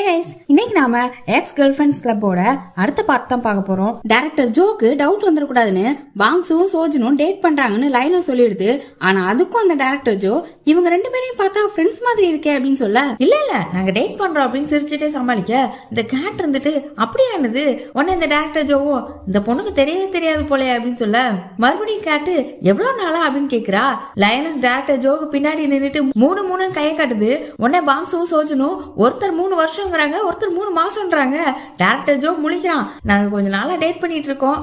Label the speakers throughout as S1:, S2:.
S1: Hey guys, இன்னைக்கு நாம X girl friends கிளப்போட அடுத்த பார்ட் தான் பார்க்க போறோம். டைரக்டர் ஜோக்கு டவுட் வந்துடக்கூடாதுன்னு பாங்ஸும் சோஜனும் டேட் பண்றாங்கன்னு லைனும் சொல்லிடுது. ஆனா அதுக்கும் அந்த டைரக்டர் ஜோ இவங்க ரெண்டு பேரையும் பார்த்தா ஃப்ரெண்ட்ஸ் மாதிரி இருக்கே அப்படின்னு சொல்ல, இல்ல நாங்க டேட் பண்றோம் அப்படின்னு சிரிச்சுட்டே சமாளிக்க, இந்த கேட் இருந்துட்டு அப்படியானது உடனே இந்த டைரக்டர் ஜோவும் இந்த பொண்ணுக்கு தெரியவே தெரியாது போல அப்படின்னு சொல்ல, மறுபடியும் கேட்டு எவ்வளவு நாளா அப்படின்னு கேக்குறா. லைனஸ் டைரக்டர் ஜோக்கு பின்னாடி நின்றுட்டு மூணு கையை காட்டுது. உடனே பாங்ஸும் சோஜனும் ஒருத்தர் 3 வருஷங்கிறாங்க, ஒருத்தர் 3 மாசம்ன்றாங்க. டைரக்டர் ஜோ முழிக்கிறான், நாங்க கொஞ்ச நாளா டேட் பண்ணிட்டு இருக்கோம்,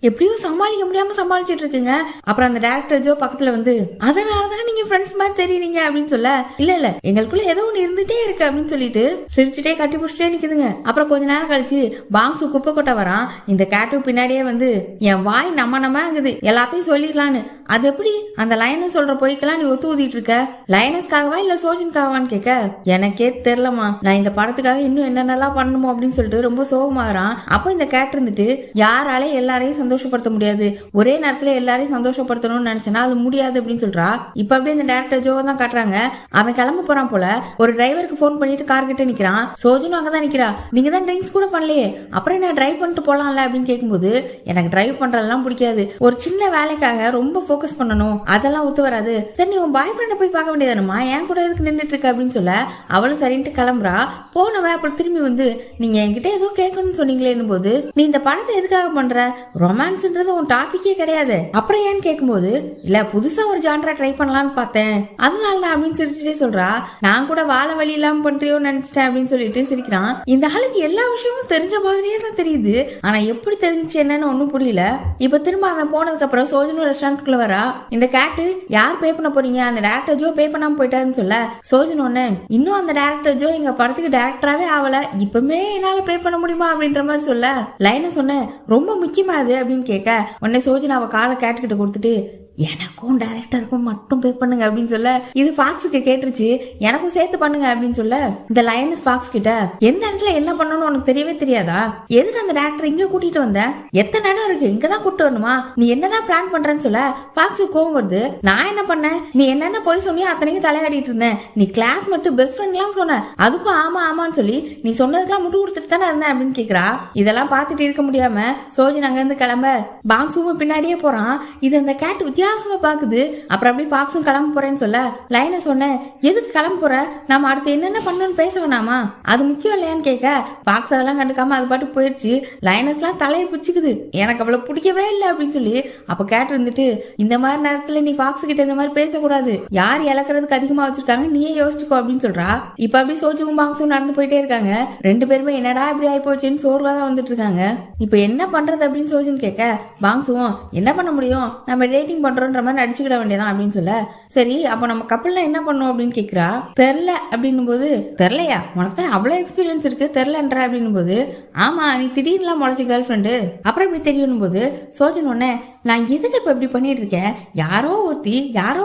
S1: எப்படியும் சமாளிக்க முடியாம சமாளிச்சிட்டு இருக்குங்க. அப்புறம் அந்த டைரக்டர் ஜோ பக்கத்துல வந்து, அதனாலதான் நீங்க ஃப்ரெண்ட்ஸ் மாதிரி தெரியுறீங்க அப்படின்னு சொல்ல, இல்ல எங்களுக்குள்ள ஏதோ ஒண்ணு இருந்துட்டே இருக்கு அப்படின்னு சொல்லிட்டு சிரிச்சுட்டே கட்டி புடிச்சிட்டே நிக்குதுங்க. அப்புறம் கொஞ்ச நேரம் கழிச்சு பாங்ஸு குப்பை கொட்ட வரான். இந்த கேட்டு பின்னாடியே வந்து, என் வாய் நம்ம எல்லாத்தையும் சொல்லிடலான்னு, அது எப்படி அந்த லைனஸ் சொல்ற பொய்க்கெல்லாம் நீ ஒத்து ஊதிட்டு இருக்க, லைனஸ்க்காகவா இல்ல சோஜனுக்காகவான்னு கேட்க, எனக்கே தெரியலமா, நான் இந்த படத்துக்காக இன்னும் என்னென்னலாம் பண்ணணுமோ அப்படின்னு சொல்லிட்டு ரொம்ப சோகமாகறான். அப்போ இந்த கேட் இருந்துட்டு, யாராலே எல்லாரையும் சந்தோஷப்படுத்த முடியாது, ஒரே நேரத்துல எல்லாரையும் சந்தோஷப்படுத்தணும்னு நினைச்சனா அது முடியாது அப்படின்னு சொல்றா. இப்ப அப்படியே இந்த டைரக்டர் ஜோ தான் காட்டுறாங்க. அவன் கிளம்ப போறான் போல. ஒரு டிரைவருக்கு போன் பண்ணிட்டு கார் கிட்ட நிக்கிறான். சோஜனும் அங்கதான் நிக்கிறா. நீங்க தான் ட்ரிங்க்ஸ் கூட பண்ணலையே, அப்புறம் நான் டிரைவ் பண்ணிட்டு போலாம்ல அப்படின்னு கேட்கும்போது, எனக்கு டிரைவ் பண்றதெல்லாம் பிடிக்காது, ஒரு சின்ன வேலைக்காக ரொம்ப போக்கஸ் பண்ணணும், அதெல்லாம் ஒத்து வராது, சரி நீ உன் பாய் ஃப்ரெண்ட போய் பார்க்க வேண்டியதானுமா, என் கூட எதுக்கு நின்றுட்டு இருக்க அப்படின்னு சொல்ல, அவளும் சரின்ட்டு கிளம்புறா. போனவ அப்புறம் திரும்பி வந்து, நீங்க என்கிட்ட ஏதோ கேட்கணும்னு சொன்னீங்களேன்னு போது, நீ இந்த படத்தை எதுக்காக பண்ற, ரொமான்ஸ்ன்றது உன் டாபிக்கே கிடையாது, அப்புறம் ஏன்னு கேட்கும்போது, இல்ல புதுசா ஒரு ஜான்ரா ட்ரை பண்ணலாம்னு பார்த்தேன், அதனாலதான் அப்படின்னு சிரிச்சுட்டே சொல்றா. நான் கூட வாழ வழி இல்லாம பண்றியோன்னு நினைச்சிட்டேன் அப்படின்னு சொல்லிட்டு சிரிக்கிறான். இந்த ஆளுக்கு எல்லா விஷயமும் தெரிஞ்ச மாதிரியே தான் தெரியுது, ஆனா எப்படி தெரிஞ்சிச்சு என்னன்னு ஒன்னும் புரியல. இப்ப திரும்ப அவன் போனதுக்கு அப்புறம் சோஜனும் ரெஸ்டாரண்ட்குள்ள வரா. இந்த கேட்டு, யார் பே பண்ண போறீங்க, அந்த டைரக்டர் ஜோ பே பண்ணாம போயிட்டாருன்னு சொல்ல, சோஜன் ஒண்ணு, இன்னும் அந்த டைரக்டர் ஜோ எங்க படத்துக்கு டைரக்டராவே ஆகல, இப்பமே என்னால பே பண்ண முடியுமா அப்படின்ற மாதிரி சொல்ல, லைன சொன்ன ரொம்ப முக்கியமா அது அப்படின்னு கேட்க, உடனே சோஜன் அவ காலை கேட்டுக்கிட்ட கொடுத்துட்டு, எனக்கும் டைரக்டருக்கும் மட்டும் பே பண்ணுங்க அப்படின்னு சொல்ல, இது ஃபாக்ஸுக்கு கேட்டுருச்சு, எனக்கும் சேர்த்து பண்ணுங்க அப்படின்னு சொல்ல, இந்த லைனஸ் ஃபாக்ஸ் கிட்ட, எந்த இடத்துல என்ன பண்ணணும்னு உனக்கு தெரியவே தெரியாதா, எதுக்கு அந்த டைரக்டர் இங்க கூட்டிட்டு வந்த, எத்தனை இடம் இருக்கு, இங்கதான் கூட்டு வரணுமா, நீ என்னதான் பிளான் பண்றேன்னு சொல்ல, ஃபாக்ஸுக்கு கோவம் வருது. நான் என்ன பண்ணேன், நீ என்னென்ன போய் சொன்னியோ அத்தனைக்கும் தலையாடிட்டு இருந்தேன், நீ கிளாஸ் மட்டும் பெஸ்ட் ஃப்ரெண்ட் எல்லாம் சொன்ன, அதுக்கும் ஆமான்னு சொல்லி நீ சொன்னதுக்கெல்லாம் முட்டு கொடுத்துட்டு தானே இருந்தேன் அப்படின்னு கேக்குறா. இதெல்லாம் பார்த்துட்டு இருக்க முடியாம சோஜன் அங்க இருந்து கிளம்ப, பாங்ஸும் பின்னாடியே போறான். இது அந்த கேட் வித்தியாசமா பாக்குது. அப்புறம் அப்படியே பாக்ஸும் கிளம்ப போறேன்னு சொல்ல, லைன சொன்ன, எதுக்கு கிளம்ப போற, நம்ம அடுத்து என்னென்ன பண்ணணும்னு பேச வேணாமா, அது முக்கியம் இல்லையான்னு கேட்க, பாக்ஸ் அதெல்லாம் கண்டுக்காம அது பாட்டு போயிடுச்சு. லைனஸ் எல்லாம் தலையை பிடிச்சிக்குது, எனக்கு அவ்வளவு பிடிக்கவே இல்லை அப்படின்னு சொல்லி. அப்ப கேட்டு இருந்துட்டு, இந்த மாதிரி நேரத்துல நீ பாக்ஸ் கிட்ட இந்த மாதிரி பேசக்கூடாது, யார் இழக்கிறதுக்கு அதிகமா வச்சிருக்காங்க நீயே யோசிச்சுக்கோ அப்படின்னு சொல்றா. இப்ப அப்படியே சோஜுவும் பாக்ஸும் நடந்து போயிட்டே இருக்காங்க. ரெண்டு பேருமே என்னடா இப்படி ஆயி போச்சுன்னு சோர்வா தான் வந்துட்டு இருக்காங்க. இப்ப என்ன பண்றது அப்படின்னு சோஜன் கேட்க, பாங்ஸுவும் என்ன பண்ண முடியும், நம்ம டேட்டிங் பண்றோன்ற மாதிரி நடிச்சுக்கிட வேண்டியதான் அப்படின்னு சொல்ல, சரி அப்ப நம்ம கப்பல்ல என்ன பண்ணுவோம் அப்படின்னு கேக்குறா. தெரியல அப்படின்னும் போது, தெரியலையா, உனக்கு தான் அவ்வளவு எக்ஸ்பீரியன்ஸ் இருக்கு தெரியலன்ற அப்படின்னும் போது, ஆமா நீ திடீர்னு முளைச்ச கேர்ள் ஃப்ரெண்டு, அப்புறம் இப்படி தெரியும் போது, சோஜன் உடனே, நான் எதுக்கு இப்ப இப்படி பண்ணிட்டு இருக்கேன், யாரோ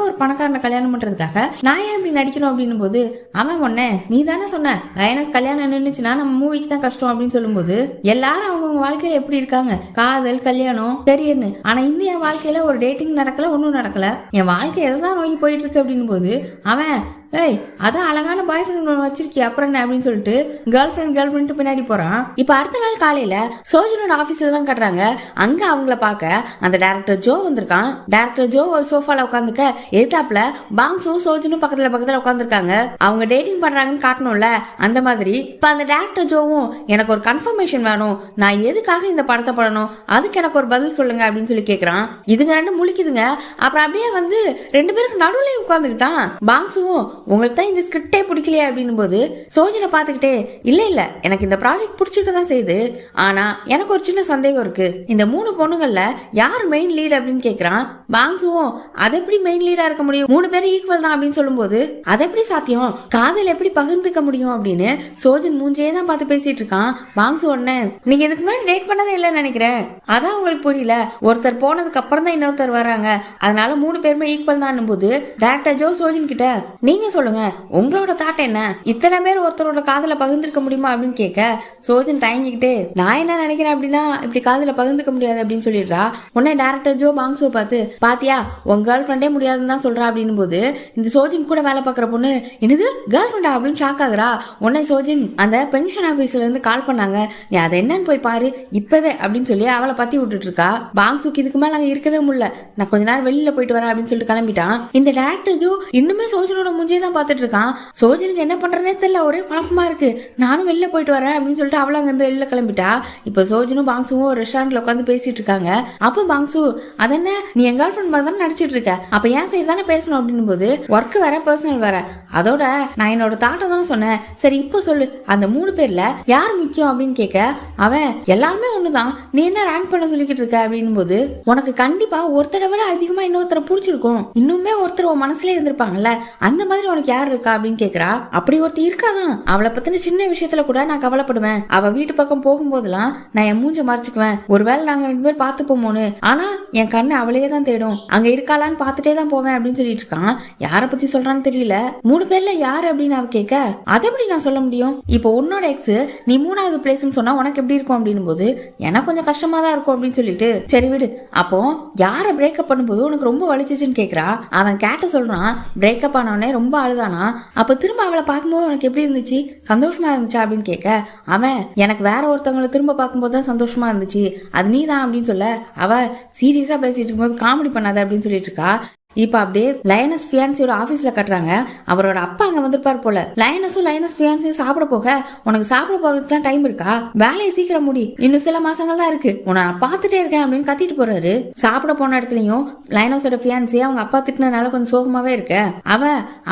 S1: ஒரு பணக்காரனை கல்யாணம் பண்றதுக்காக நான் ஏன் இப்படி நடிக்கணும் அப்படின்னும் போது, அவன் உடனே, நீ தானே சொன்ன லைனஸ் கல்யாணம் நின்னுச்சுன்னா நம்ம மூவிக்கு தான் கஷ்டம் அப்படின்னு சொல்லும் போது, எல்லாரும் அவங்கவுங்க வாழ்க்கையில எப்படி இருக்காங்க, காதல் கல்யாணம் கரியர்னு, ஆனா இன்னும் என் வாழ்க்கையில ஒரு டேட்டிங் நடக்கல, ஒன்னும் நடக்கல, என் வாழ்க்கை எதான் நோக்கி போயிட்டு இருக்கு அப்படின்னு போது, அவன், ஏய் அதான் அழகான பாய் ஃப்ரெண்ட் வச்சிருக்கிய அப்புறம் என்ன அப்படின்னு சொல்லிட்டு கேர்ள் ஃப்ரெண்ட் பின்னாடி போறான். இப்ப அடுத்த நாள் காலையில சோஜனோட ஆபீஸ்ல தான் கட்டுறாங்க. அங்க அவங்கள பார்க்க அந்த டைரக்டர் ஜோ வந்திருக்கான். டைரக்டர் ஜோ ஒரு சோஃபால உட்காந்துக்க, எதிர்த்தாப்புல பாங்ஸும் சோஜனும் பக்கத்துல உட்காந்துருக்காங்க. அவங்க டேட்டிங் பண்றாங்கன்னு காட்டணும்ல, அந்த மாதிரி இப்ப அந்த டைரக்டர் ஜோவும், எனக்கு ஒரு கன்ஃபர்மேஷன் வேணும், நான் எதுக்காக இந்த படத்தை படணும், அதுக்கு எனக்கு ஒரு பதில் சொல்லுங்க அப்படின்னு சொல்லி கேக்குறான். இதுங்க ரெண்டு முழிக்குதுங்க. அப்புறம் அப்படியே வந்து ரெண்டு பேருக்கு நடுவுலயே உட்காந்துக்கிட்டான். பாங்ஸும், உங்களுக்கு தான் இந்த ஸ்கிரிப்டே பிடிக்கலையா அப்படின்னு போது, சோஜனை பார்த்துக்கிட்டே, இல்ல எனக்கு இந்த ப்ராஜெக்ட் பிடிச்சிருக்கதான் செய்யுது, ஆனா எனக்கு ஒரு சின்ன சந்தேகம் இருக்கு, இந்த 3 பொண்ணுங்கள்ல யார் மெயின் லீட் அப்படின்னு கேக்குறான். பாங்ஸுவும், அது எப்படி மெயின் லீடா இருக்க முடியும், 3 பேரும் ஈக்குவல் தான் அப்படின்னு சொல்லும் போது, அது எப்படி சாத்தியம், காதல் எப்படி பகிர்ந்துக்க முடியும் அப்படின்னு சோஜன் மூஞ்சே தான் பார்த்து பேசிட்டு இருக்கான். பாங்ஸு உடனே, நீங்க இதுக்கு முன்னாடி டேட் பண்ணதே இல்லைன்னு நினைக்கிறேன், அதான் உங்களுக்கு புரியல, ஒருத்தர் போனதுக்கு அப்புறம் தான் இன்னொருத்தர் வராங்க, அதனால 3 பேருமே ஈக்குவல் தான் போது, டைரக்டர் ஜோ சோஜன் கிட்ட, நீங்க சொல்லுங்க, உங்களோட தாட் என்ன, இத்தனை பேர் ஒருத்தரோட காதல பகிர்ந்துக்க முடியுமா அப்படின்னு கேட்க சோஜன் தயங்கிக்கிட்டு நான் என்ன நினைக்கிறேன் அப்படின்னா இப்படி காதல பகிர்ந்துக்க முடியாது அப்படின்னு சொல்லிடுறா. உடனே டைரக்டர் ஜோ பாங்ஸோ பார்த்து பாத்தியா உங்க கேர்ள் ஃப்ரெண்டே முடியாதுன்னு தான் சொல்றா அப்படின்னு போது இந்த சோஜின் கூட வேலை பார்க்குற பொண்ணு என்னது கேர்ள் ஃப்ரெண்டா அப்படின்னு ஷாக் ஆகுறா. உடனே சோஜின் அந்த பென்ஷன் ஆபீஸ்ல இருந்து கால் பண்ணாங்க, நீ அதை என்னன்னு போய் பாரு இப்பவே அப்படின்னு சொல்லி அவளை பத்தி விட்டுட்டு இருக்கா. பாங்ஸுக்கு இதுக்கு மேல அங்க இருக்கவே முடியல, நான் கொஞ்ச நேரம் வெளியில போயிட்டு வரேன் அப்படின்னு சொல்லிட்டு கிளம்பிட்டான். இந்த டைரக்டர் ஜோ இன்னுமே சோஜனோட முஞ்சியை தான் பாத்துட்டு இருக்கான். சோஜனுக்கு என்ன பண்றதே தெரியல, ஒரே குழப்பமா இருக்கு. நானும் வெளில போயிட்டு வரேன் அப்படின்னு சொல்லிட்டு அவள அங்க இருந்து வெளில கிளம்பிட்டா. இப்ப சோஜனும் பாங்ஸுவும் ஒரு ரெஸ்டாரண்ட்ல உட்காந்து பேசிட்டு இருக்காங்க. அப்ப பாங்ஸு அதென்ன நீ என் கேர்ள் ஃப்ரெண்ட் மாதிரி தானே நடிச்சிட்டு இருக்க, அப்ப ஏன் சைடு தானே பேசணும் அப்படின்னு போது ஒர்க் வேற பர்சனல் வேற, அதோட நான் என்னோட தாட்டை தானே சொன்னேன், சரி இப்போ சொல்லு அந்த 3 பேர்ல யார் முக்கியம் அப்படின்னு கேட்க அவன் எல்லாருமே ஒண்ணுதான், நீ என்ன ரேங்க் பண்ண சொல்லிக்கிட்டு இருக்க அப்படின்னு போது உனக்கு கண்டிப்பா ஒருத்தரை விட அதிகமா இன்னொருத்தரை பிடிச்சிருக்கும், இன்னுமே ஒருத்தர் உன் மனசுல இருந்திருப்பாங்கல்ல, அந்த மாதிரி உனக்கு யார் இருக்கா அப்படின்னு கேக்குறா. அப்படி ஒருத்தர் இருக்காதான், அவளை பத்தின சின்ன விஷயத்துல கூட நான் கவலைப்படுவேன், அவ வீட்டு பக்கம் போகும்போதெல்லாம் நான் என் மூஞ்ச மறைச்சுக்குவேன், ஒருவேளை நாங்க 2 பேர் பார்த்து போமோன்னு, ஆனா என் கண்ணு அவளையே தான் தேடும், அங்க இருக்காளான்னு பாத்துட்டே தான் போவேன் அப்படின்னு சொல்லிட்டு இருக்கான். யார பத்தி சொல்றான்னு தெரியல. 3 பேர்ல யாரு அப்படின்னு அவ கேட்க அதை எப்படி நான் சொல்ல முடியும், இப்போ உன்னோட எக்ஸ் நீ 3வது பிளேஸ்ன்னு சொன்னா உனக்கு எப்படி இருக்கும் அப்படின்னு போது எனக்கு கொஞ்சம் கஷ்டமா தான் இருக்கும் அப்படின்னு சொல்லிட்டு சரி விடு, அப்போ யார பிரேக்கப் பண்ணும்போது உனக்கு ரொம்ப வலிச்சிச்சுன்னு கேக்குறா. அவன் கேட்ட சொல்றான் பிரேக்கப் ஆனவனே ரொம்ப அழுதானா, அப்ப திரும்ப அவளை பார்க்கும்போது உனக்கு எப்படி இருந்துச்சு, சந்தோஷமா இருந்துச்சா அப்படின்னு கேட்க அவன் எனக்கு வேற ஒருத்தவங்களை திரும்ப பார்க்கும்போது தான் சந்தோஷமா இருந்துச்சு, அது நீ தான் அப்படின்னு சொல்ல அவ சீரியஸா பேசிட்டு இருக்கும்போது காமெடி பண்ணாத அப்படின்னு சொல்லிட்டு இருக்கா. இப்ப அப்படியே லயனஸ் ஃபியான்சியோட ஆபீஸ்ல கட்டுறாங்க. அவரோட அப்பா அங்க வந்திருப்பாரு போல. லைனஸ் ஃபியான்சியும் சாப்பிட போக உனக்கு சாப்பிட போறதுக்கு டைம் இருக்கா, வேலையை சீக்கிரம் முடி, இன்னும் சில மாசங்கள் தான் இருக்கு, உன்னை நான் பாத்துட்டே இருக்கேன் அப்படின்னு கத்திட்டு போறாரு. சாப்பிட போன இடத்துலயும் லைனஸோட ஃபியான்சி அவங்க அப்பா திட்டினால கொஞ்சம் சோகமாவே இருக்க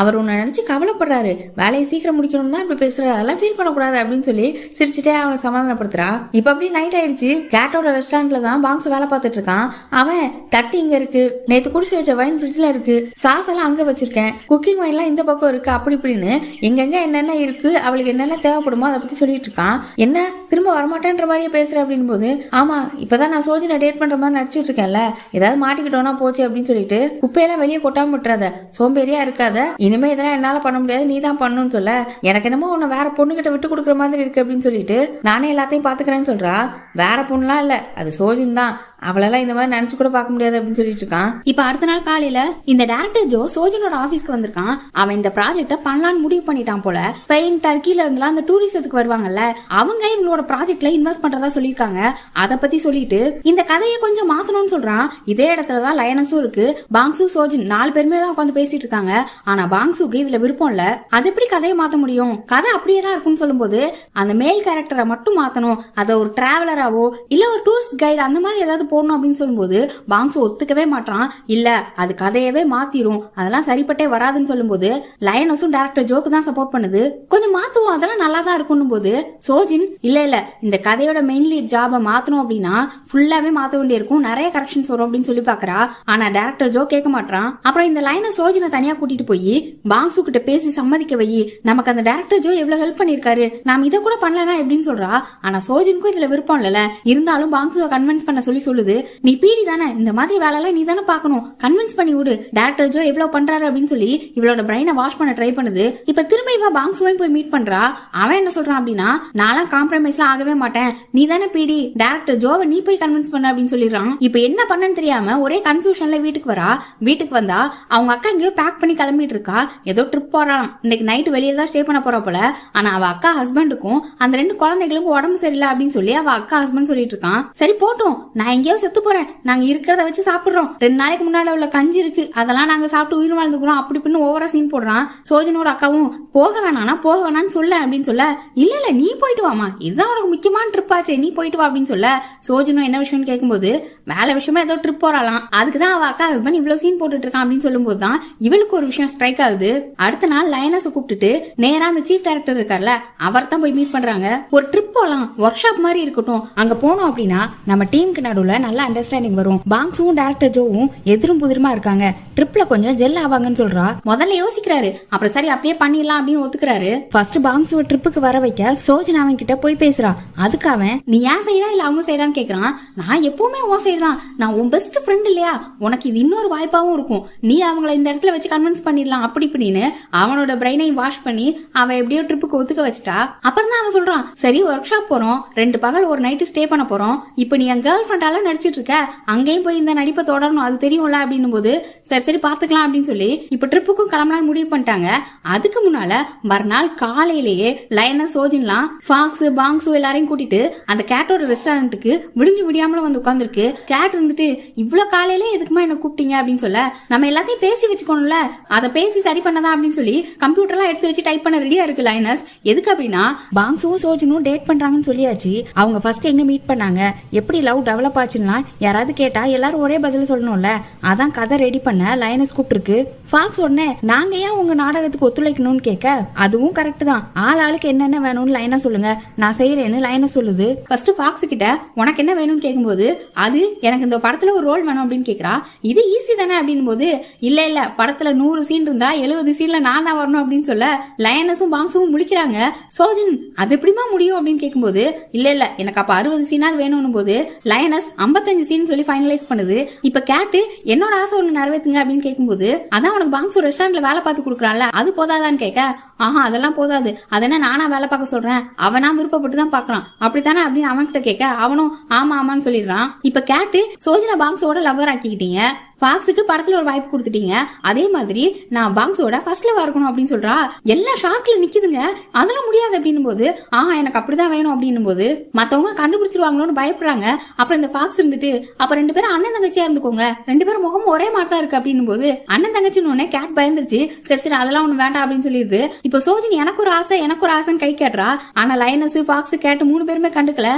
S1: அவர் உன்னை நினைச்சு கவலைப்படுறாரு, வேலையை சீக்கிரம் முடிக்கணும் தான் இப்படி பேசுறாரு, அதெல்லாம் ஃபீல் பண்ணக்கூடாது அப்படின்னு சொல்லி சிரிச்சுட்டே அவனை சமாதானப்படுத்துறா. இப்ப அப்படியே நைட் ஆயிடுச்சு. கேட்டோட ரெஸ்டாரண்ட்ல தான் பாங்ஸ் வேலை பார்த்துட்டு இருக்கான். அவன் தட்டி இங்க இருக்கு, நேத்து குடிச்சு வச்ச வைன் இருக்கு, சாஸ் எல்லாம் அங்க வச்சிருக்கேன், குக்கிங் வைன்லாம் இந்த பக்கம் இருக்கு, அப்படி இப்படின்னு எங்கெங்க என்னென்ன இருக்கு அவளுக்கு என்னென்ன தேவைப்படுமோ அதை பத்தி சொல்லிட்டு இருக்கான். என்ன திரும்ப வரமாட்டேன்ற மாதிரியே பேசுற அப்படின்னு போது ஆமா இப்பதான் நான் சோஜனை டேட் பண்ற மாதிரி நடிச்சிட்டு இருக்கேன்ல, ஏதாவது மாட்டிக்கிட்டோம்னா போச்சு அப்படின்னு சொல்லிட்டு குப்பையெல்லாம் வெளியே கொட்டாம விட்டுறாத, சோம்பேறியா இருக்காத, இனிமே இதெல்லாம் என்னால பண்ண முடியாது நீ தான் பண்ணணும்னு சொல்ல எனக்கு என்னமோ உன்னை வேற பொண்ணு கிட்ட விட்டு கொடுக்குற மாதிரி இருக்கு அப்படின்னு சொல்லிட்டு நானே எல்லாத்தையும் பாத்துக்கிறேன்னு சொல்றா. வேற பொண்ணுலாம் இல்ல, அது சோஜன் தான், அவளெல்லாம் இந்த மாதிரி நினைச்சு கூட பார்க்க முடியாது அப்படின்னு சொல்லிட்டு இருக்கான். இப்ப அடுத்த நாள் காலையில இந்த டைரக்டர் ஜோ சோஜனோட ஆபீஸ்க்கு வந்திருக்கான். அவன் இந்த ப்ராஜெக்ட பண்ணலான்னு முடிவு பண்ணிட்டான் போல. ஸ்பெயின் டர்க்கில இருந்துலாம் அந்த டூரிசத்துக்கு வருவாங்கல்ல, அவங்க இவங்களோட ப்ராஜெக்ட்ல இன்வெஸ்ட் பண்றதா சொல்லிருக்காங்க. அத பத்தி சொல்லிட்டு இந்த கதையை கொஞ்சம் மாத்தணும்னு சொல்றான். இதே இடத்துலதான் லயனஸும் இருக்கு, பாங்ஸு சோஜன் 4 பேருமே தான் உட்காந்து பேசிட்டு இருக்காங்க. ஆனா பாங்ஸுக்கு இதுல விருப்பம் இல்ல. அது எப்படி கதையை மாத்த முடியும், கதை அப்படியே தான் இருக்கும்னு சொல்லும்போது அந்த மேல் கேரக்டரை மட்டும் மாத்தணும், அதை ஒரு டிராவலராவோ இல்ல ஒரு டூரிஸ்ட் கைடு அந்த மாதிரி ஏதாவது போடணும் அப்படின்னு சொல்லும்போது பாங்ஸு ஒத்துக்கவே மாட்டான். இல்ல அது கதையவே மாத்திரும், அதெல்லாம் சரிப்பட்டே வராதுன்னு சொல்லும்போது லயனஸும் டைரக்டர் ஜோக்கு தான் சப்போர்ட் பண்ணுது. கொஞ்சம் மாத்துவோம் அதெல்லாம் நல்லா தான் இருக்கும் போது சோஜின் இல்ல இந்த கதையோட மெயின் லீட் ஜாபை மாத்தணும் அப்படின்னா ஃபுல்லாவே மாத்த வேண்டிய இருக்கும், நிறைய கரெக்ஷன்ஸ் வரும் அப்படின்னு சொல்லி பாக்குறா. ஆனா டைரக்டர் ஜோ கேட்க மாட்டான். அப்புறம் இந்த லைனை சோஜினை தனியா கூட்டிட்டு போய் பாங்ஸு கிட்ட பேசி சம்மதிக்க வை, நமக்கு அந்த டைரக்டர் ஜோ எவ்வளவு ஹெல்ப் பண்ணிருக்காரு, நாம இதை கூட பண்ணலனா எப்படின்னு சொல்றா. ஆனா சோஜினுக்கும் இதுல விருப்பம் இல்ல, இருந்தாலும் பாங்ஸுவை கன்வின்ஸ் பண்ண சொல்லுது. நீ பீடி தானே, இந்த மாதிரி வேலை எல்லாம் நீ தானே பாக்கணும், கன்வின்ஸ் பண்ணி விடு, டைரக்டர் ஜோ எவ்வளவு பண்றாரு அப்படின்னு சொல்லி இவளோட பிரைனை வாஷ் பண்ண ட்ரை பண்ணுது. இப்ப திரும்ப இவ பாங்ஸுவையும் போய் மீட் பண்றா. அவன் என்ன சொல்றான் அப்படின்னா நான்லாம் காம்ப்ரமைஸ்லாம் ஆகவே மாட்டேன், நீ தானே பீடி, டைரக்டர் ஜோவை நீ போய் கன்வின்ஸ் பண்ண அப்படின்னு சொல்லிடுறான். இப்ப என்ன பண்ணன்னு தெரியாம ஒரே கன்ஃபியூஷன்ல வீட்டுக்கு வரா. வீட்டுக்கு வந்தா அவங்க அக்கா எங்கேயோ பேக் பண்ணி கிளம்பிட்டு இருக்கா, ஏதோ ட்ரிப் போறான், இன்னைக்கு நைட் வெளியே தான் ஸ்டே பண்ண போறா போல. ஆனா அவ அக்கா ஹஸ்பண்டுக்கும் அந்த 2 குழந்தைகளுக்கும் உடம்பு சரியில்லை அப்படின்னு சொல்லி அவ அக்கா ஹஸ்பண்ட் சொல்லிட்டு இருக்கான். சரி போட்டும், நான் எங்கேயோ செத்து போறேன், நாங்க இருக்கிறத வச்சு சாப்பிடுறோம், 2 நாளைக்கு முன்னாடி உள்ள கஞ்சி இருக்கு அதெல்லாம் நாங்க சாப்பிட்டு உயிர் வாழ்ந்துக்கிறோம் அப்படி இப்படின்னு ஓவரா சீன் போடுறான். சோஜனோட அக்காவும் போக வேணாம்னு சொல்ல அப்படின்னு சொல்ல இல்ல நீ போயிட்டு வாமா, இதுதான் உனக்கு முக்கியமான ட்ரிப் ஆச்சு, நீ போயிட்டு வா அப்படின்னு சொல்ல சோஜனும் என்ன விஷயம்னு கேட்கும்போது வேலை விஷயமா ஏதோ ட்ரிப் போறாளாம், அதுக்குதான் அவ அக்கா ஹஸ்பண்ட் இவ்வளவு சீன் போட்டுட்டு இருக்கான் அப்படின்னு சொல்லும் போதுதான் இவளுக்கு ஒரு விஷயம் ஸ்ட்ரைக் ஆகுது. அடுத்த நாள் லயனஸை கூப்பிட்டுட்டு நேரா அந்த சீஃப் டைரக்டர் இருக்கார்ல அவர் தான் போய் மீட் பண்றாங்க. ஒரு ட்ரிப் போலாம், ஒர்க் ஷாப் மாதிரி இருக்கட்டும், அங்க போனோம் அப்படின்னா நம்ம டீமுக்கு நடுவுல பேருக்குள்ள நல்ல அண்டர்ஸ்டாண்டிங் வரும். பாங்ஸும் டைரக்டர் ஜோவும் எதிரும் புதிருமா இருக்காங்க. ட்ரிப்ல கொஞ்சம் ஜெல் ஆவாங்கன்னு சொல்றா. முதல்ல யோசிக்கிறாரு, அப்புறம் சரி அப்படியே பண்ணிடலாம் அப்படின்னு ஒத்துக்கிறாரு. ஃபர்ஸ்ட் பாங்ஸுவ ட்ரிப்புக்கு வர வைக்க சோஜன் அவன் கிட்ட போய் பேசுறா. அதுக்கு அவன் நீ ஏன் சைடா இல்ல அவங்க சைடான்னு கேக்குறான். நான் எப்பவுமே உன் சைடு தான், நான் உன் பெஸ்ட் ஃப்ரெண்ட் இல்லையா, உனக்கு இது இன்னொரு வாய்ப்பாவும் இருக்கும், நீ அவங்கள இந்த இடத்துல வச்சு கன்வின்ஸ் பண்ணிடலாம் அப்படி இப்படின்னு அவனோட பிரெயினை வாஷ் பண்ணி அவன் எப்படியோ ட்ரிப்புக்கு ஒத்துக்க வச்சுட்டா. அப்புறம் தான் அவன் சொல்றான், சரி ஒர்க் ஷாப் போறோம், 2 பகல் ஒரு நைட்டு ஸ்டே பண்ண போறோம், இப்ப நீ என் கேர்ள் ஃப்ரெண்டால நடிச்சிட்டு இருக்க, அங்கேயும் போய் இந்த நடிப்பை தொடரணும் அது தெரியும்ல அப்படின்னும் போது சரி சரி பாத்துக்கலாம் அப்படின்னு சொல்லி இப்ப ட்ரிப்புக்கும் கிளம்பலாம் முடிவு பண்ணிட்டாங்க. அதுக்கு முன்னால மறுநாள் காலையிலேயே லைனஸ் சோஜின்லாம் ஃபாக்ஸ் பாங்ஸு எல்லாரையும் கூட்டிட்டு அந்த கேட்டோட ரெஸ்டாரண்ட்டுக்கு விடிஞ்சு விடியாமல வந்து உட்காந்துருக்கு. கேட் இருந்துட்டு இவ்வளவு காலையிலே எதுக்குமா என்ன கூப்பிட்டீங்க அப்படின்னு சொல்ல, நம்ம எல்லாத்தையும் பேசி வச்சுக்கணும்ல, அதை பேசி சரி பண்ணதான் அப்படின்னு சொல்லி கம்ப்யூட்டர்லாம் எடுத்து வச்சு டைப் பண்ண ரெடியா இருக்கு லைனஸ். எதுக்கு அப்படின்னா பாங்ஸும் சோஜனும் டேட் பண்றாங்கன்னு சொல்லியாச்சு. அவங்க ஃபர்ஸ்ட் எங்க மீட் பண்ணாங்க, எப்படி லவ் டெவலப் ஆச்சுன்னா யாராவது கேட்டா எல்லாரும் ஒரே பதில் சொல்லணும்ல, அதான் கதை ரெடி பண்ண லைனஸ் கூப்பிட்டுருக்கு. ஃபாக்ஸ் உடனே நாங்க ஏன் உங்க நாடகத்துக்கு ஒத்துழைக்கணும்னு கேட்க, அதுவும் கரெக்ட் தான், ஆளுக்கு என்னென்ன வேணும்னு லைனா சொல்லுங்க நான் செய்யறேன்னு லைனா சொல்லுது. ஃபர்ஸ்ட் ஃபாக்ஸ் கிட்ட உனக்கு என்ன வேணும்னு கேட்கும்போது அது எனக்கு இந்த படத்துல ஒரு ரோல் வேணும் அப்படின்னு கேக்குறா. இது ஈஸி தானே அப்படின்னு போது இல்ல படத்துல 100 சீன் இருந்தா 70 சீன்ல நான் தான் வரணும் அப்படின்னு சொல்ல லைனஸும் பாங்ஸும் முழிக்கிறாங்க. சோஜன் அது எப்படிமா முடியும் அப்படின்னு கேட்கும்போது இல்ல எனக்கு அப்ப 60 சீனாவது வேணும்னு போது லைனஸ் 55 சீன் சொல்லி ஃபைனலைஸ் பண்ணுது. இப்ப கேட்டு என்னோட ஆசை ஒண்ணு நிறைவேற்றுங்க அப்படின்னு கேட்கும்போது அதான் உனக்கு பாங்ஸ் ரெஸ்டாரண்ட்ல வேலை பார்த்து கொடுக்குறான்ல அது போதாதான்னு கேட்க, ஆஹா அதெல்லாம் போதாது, அதென்ன நானா வேலை பார்க்க சொல்றேன், அவனா விருப்பப்பட்டு தான் பாக்குறான் அப்படித்தானே அப்படின்னு அவன் கிட்ட கேட்க அவனும் ஆமா ஆமான்னு சொல்லிடுறான். இப்ப கேட்டு சோஜனா பாங்ஸோட லவ்வர் ஆக்கிக்கிட்டீங்க, ஃபாக்ஸுக்கு படத்துல ஒரு வாய்ப்பு கொடுத்துட்டீங்க, அதே மாதிரி நான் பாங்ஸோட ஃபர்ஸ்ட் லவ் இருக்கணும் அப்படின்னு சொல்றா. எல்லா ஷாக்ல நிக்குதுங்க, அதெல்லாம் முடியாது அப்படின்னும் போது ஆஹா எனக்கு அப்படிதான் வேணும் அப்படின்னும் போது மத்தவங்க கண்டுபிடிச்சிருவாங்களோன்னு பயப்படுறாங்க. அப்புறம் இந்த ஃபாக்ஸ் இருந்துட்டு அப்ப 2 பேரும் அண்ணன் தங்கச்சியா இருந்துக்கோங்க, 2 பேரும் முகம் ஒரே மாதிரி தான் இருக்கு அப்படின்னும் போது அண்ணன் தங்கச்சின்னு உடனே கேட் பயந்துருச்சு. சரி அதெல்லாம் ஒண்ணு வேண்டாம் அப்படின்னு சொல்லிடுது. இப்ப சோஜினி எனக்கு ஒரு ஆசைன்னு கை கேட்டுறா. ஆனா லைனஸ் ஃபாக்ஸ் கேட்டு 3 பேருமே கண்டுக்கல.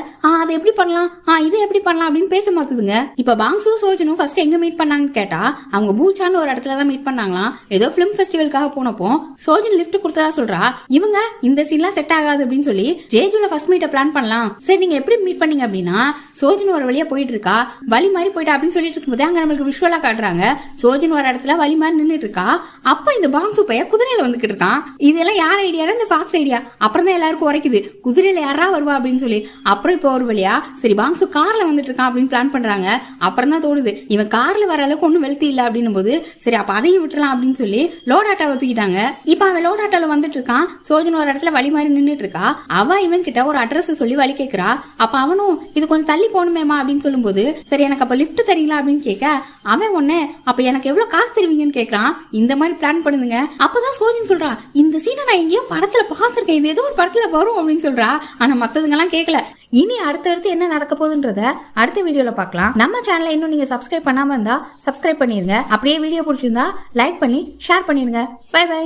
S1: அதை எப்படி பண்ணலாம், இது எப்படி பண்ணலாம் அப்படின்னு பேச மாத்துதுங்க. இப்ப பாங்ஸும் சோஜனும் ஃபர்ஸ்ட் எங்க மீட் பண்ணாங்க கேட்டா அவங்க பூச்சான்னு ஒரு இடத்துல தான் மீட் பண்ணாங்களாம். ஏதோ பிலிம் ஃபெஸ்டிவலுக்காக போனப்போ சோஜன் லிஃப்ட் கொடுத்ததா சொல்றா. இவங்க இந்த சீன்லாம் செட் ஆகாது அப்படின்னு சொல்லி ஜேஜுல ஃபர்ஸ்ட் மீட்ட பிளான் பண்ணலாம். சரி நீங்க எப்படி மீட் பண்ணீங்க அப்படின்னா சோஜன் ஒரு வழியா போயிட்டு இருக்கா, வழி மாதிரி போயிட்டு அப்படின்னு சொல்லிட்டு இருக்கும்போது அங்க நம்மளுக்கு விஷுவலா காட்டுறாங்க. சோஜன் ஒரு இடத்துல வழி மாதிரி நின்னுட்டு இருக்கா. அப்ப இந்த பாங்ஸு பைய குதிரையில வந்துகிட்டு இருக்கான். இதெல்லாம் யார் ஐடியா, இந்த ஃபாக்ஸ் ஐடியா. அப்புறம் தான் எல்லாருக்கும் உரைக்குது குதிரையில யாரா வருவா அப்படின்னு சொல்லி. அப்புறம் இப்ப ஒரு வழியா சரி பாங்ஸு கார்ல வந்துட்டு இருக்கான் அப்படின்னு பிளான் பண்றாங்க. அப்புறம் தான் தோணுது இவன் கார்ல வர அளவுக்கு ஒன்னும் வெளுத்தி இல்ல அப்படின்னும் போது சரி அப்ப அதையும் விட்டுலாம் அப்படின்னு சொல்லி லோட் ஆட்டோ ஒத்துக்கிட்டாங்க. இப்ப அவன் லோட் ஆட்டோல வந்துட்டு இருக்கான். சோஜன் ஒரு இடத்துல வழி மாதிரி நின்னுட்டு இருக்கா. அவ இவன் கிட்ட ஒரு அட்ரஸ் சொல்லி வழி கேட்கிறா. அப்ப அவனும் இது கொஞ்சம் தள்ளி போகணுமேமா அப்படின்னு சொல்லும் போது சரி எனக்கு அப்ப லிஃப்ட் தரீங்களா அப்படின்னு கேட்க அவன் ஒண்ணு அப்ப எனக்கு எவ்வளவு காசு தருவீங்கன்னு கேக்குறான். இந்த மாதிரி பிளான் பண்ணுங்க. அப்பதான் சோஜன் சொல்றா இந்த சீனை நான் எங்கேயோ படத்துல பாத்திருக்கேன், இது ஏதோ ஒரு படத்துல வரும் அப்படின்னு சொல்றா. ஆனா மத்ததுங்க எல்லாம் கேட்கல. இனி அடுத்தடுத்து என்ன நடக்க போகுதுன்றத அடுத்த வீடியோல பார்க்கலாம். நம்ம சேனலை இன்னும் நீங்க சப்ஸ்கிரைப் பண்ணாம இருந்தா சப்ஸ்கிரைப் பண்ணிருங்க. அப்படியே வீடியோ பிடிச்சிருந்தா லைக் பண்ணி ஷேர் பண்ணிருங்க. Bye by.